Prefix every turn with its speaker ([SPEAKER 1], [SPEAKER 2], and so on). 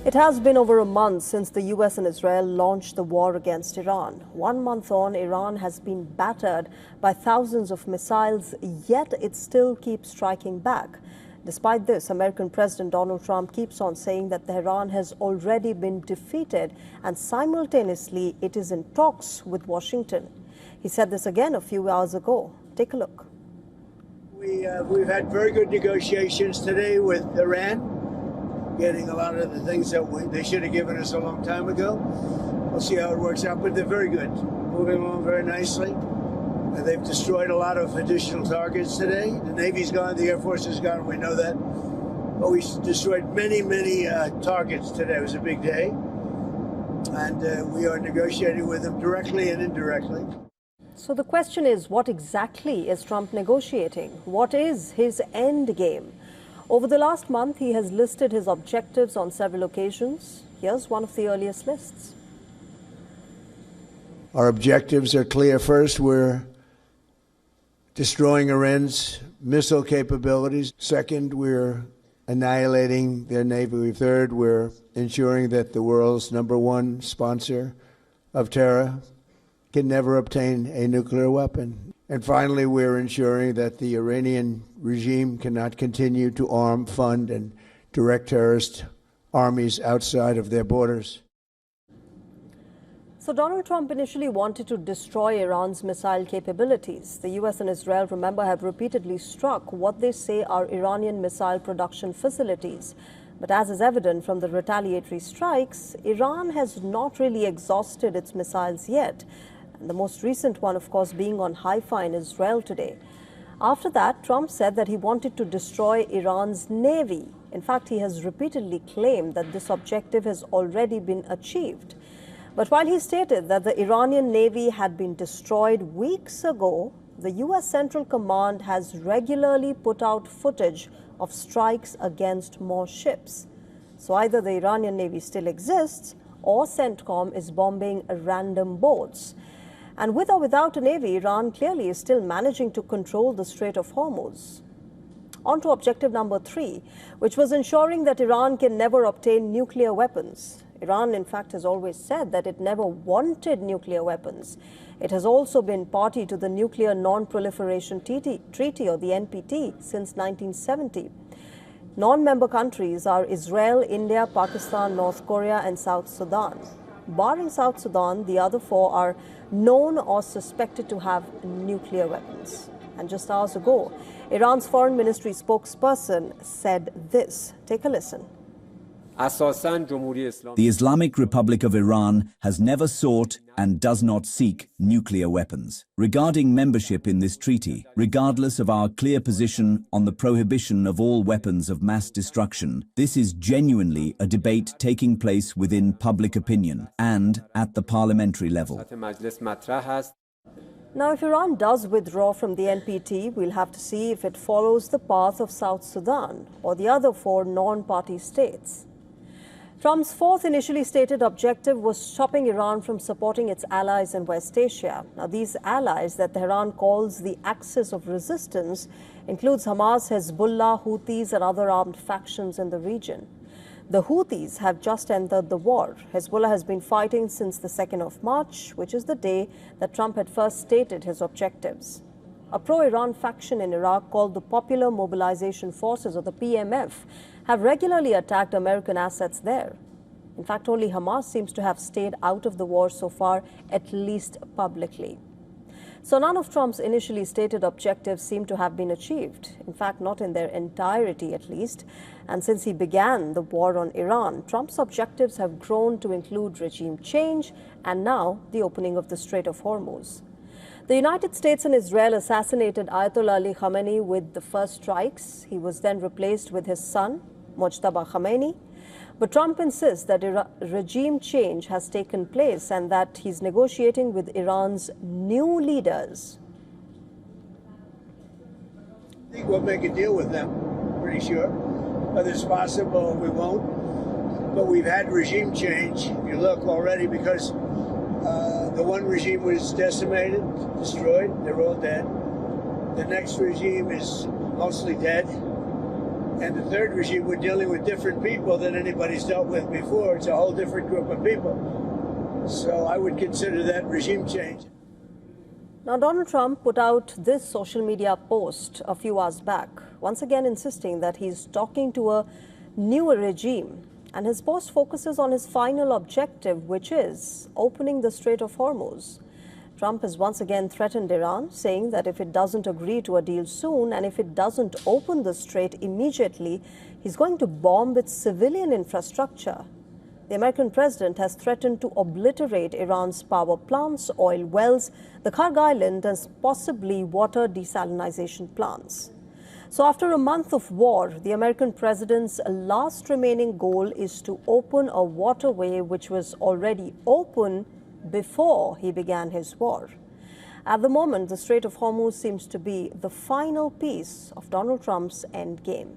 [SPEAKER 1] It has been over a month since the US and Israel launched the war against Iran. 1 month on, Iran has been battered by thousands of missiles, yet it still keeps striking back. Despite this, American President Donald Trump keeps on saying that Tehran has already been defeated and simultaneously it is in talks with Washington. He said this again a few hours ago. Take a look.
[SPEAKER 2] We've had very good negotiations today with Iran, getting a lot of the things that they should have given us a long time ago. We'll see how it works out, but they're very good, moving along very nicely. They've destroyed a lot of additional targets today. The Navy's gone, the Air Force is gone, we know that. But we destroyed many targets today. It was a big day. And we are negotiating with them directly and indirectly.
[SPEAKER 1] So the question is, what exactly is Trump negotiating? What is his end game? Over the last month, he has listed his objectives on several occasions. Here's one of the earliest lists.
[SPEAKER 2] Our objectives are clear. First, we're destroying Iran's missile capabilities. Second, we're annihilating their navy. Third, we're ensuring that the world's #1 sponsor of terror can never obtain a nuclear weapon. And finally, we're ensuring that the Iranian regime cannot continue to arm, fund, and direct terrorist armies outside of their borders.
[SPEAKER 1] So Donald Trump initially wanted to destroy Iran's missile capabilities. The US and Israel, remember, have repeatedly struck what they say are Iranian missile production facilities. But as is evident from the retaliatory strikes, Iran has not really exhausted its missiles yet. And the most recent one, of course, being on Haifa in Israel today. After that, Trump said that he wanted to destroy Iran's navy. In fact, he has repeatedly claimed that this objective has already been achieved. But while he stated that the Iranian navy had been destroyed weeks ago, the US Central Command has regularly put out footage of strikes against more ships. So either the Iranian navy still exists or CENTCOM is bombing random boats. And with or without a navy, Iran clearly is still managing to control the Strait of Hormuz. On to objective number 3, which was ensuring that Iran can never obtain nuclear weapons. Iran, in fact, has always said that it never wanted nuclear weapons. It has also been party to the Nuclear Non-Proliferation Treaty, or the NPT, since 1970. Non-member countries are Israel, India, Pakistan, North Korea, and South Sudan. Barring South Sudan, the other 4 are known or suspected to have nuclear weapons. And just hours ago, Iran's foreign ministry spokesperson said this. Take a listen.
[SPEAKER 3] The Islamic Republic of Iran has never sought and does not seek nuclear weapons. Regarding membership in this treaty, regardless of our clear position on the prohibition of all weapons of mass destruction, this is genuinely a debate taking place within public opinion and at the parliamentary level.
[SPEAKER 1] Now, if Iran does withdraw from the NPT, we'll have to see if it follows the path of South Sudan or the other 4 non-party states. Trump's 4th initially stated objective was stopping Iran from supporting its allies in West Asia. Now, these allies that Tehran calls the axis of resistance includes Hamas, Hezbollah, Houthis, and other armed factions in the region. The Houthis have just entered the war. Hezbollah has been fighting since the 2nd of March, which is the day that Trump had first stated his objectives. A pro-Iran faction in Iraq called the Popular Mobilization Forces, or the PMF, have regularly attacked American assets there. In fact, only Hamas seems to have stayed out of the war so far, at least publicly. So none of Trump's initially stated objectives seem to have been achieved. In fact, not in their entirety, at least. And since he began the war on Iran, Trump's objectives have grown to include regime change and now the opening of the Strait of Hormuz. The United States and Israel assassinated Ayatollah Ali Khamenei with the first strikes. He was then replaced with his son, Mojtaba Khamenei. But Trump insists that regime change has taken place and that he's negotiating with Iran's new leaders.
[SPEAKER 2] I think we'll make a deal with them, pretty sure. Whether it's possible, we won't. But we've had regime change, if you look already, because the one regime was decimated, destroyed, they're all dead. The next regime is mostly dead. And the third regime, we're dealing with different people than anybody's dealt with before. It's a whole different group of people. So I would consider that regime change.
[SPEAKER 1] Now, Donald Trump put out this social media post a few hours back, once again insisting that he's talking to a newer regime. And his post focuses on his final objective, which is opening the Strait of Hormuz. Trump has once again threatened Iran, saying that if it doesn't agree to a deal soon and if it doesn't open the strait immediately, he's going to bomb its civilian infrastructure. The American president has threatened to obliterate Iran's power plants, oil wells, the Kharg Island, and possibly water desalination plants. So after a month of war, the American president's last remaining goal is to open a waterway which was already open before he began his war. At the moment, the Strait of Hormuz seems to be the final piece of Donald Trump's endgame.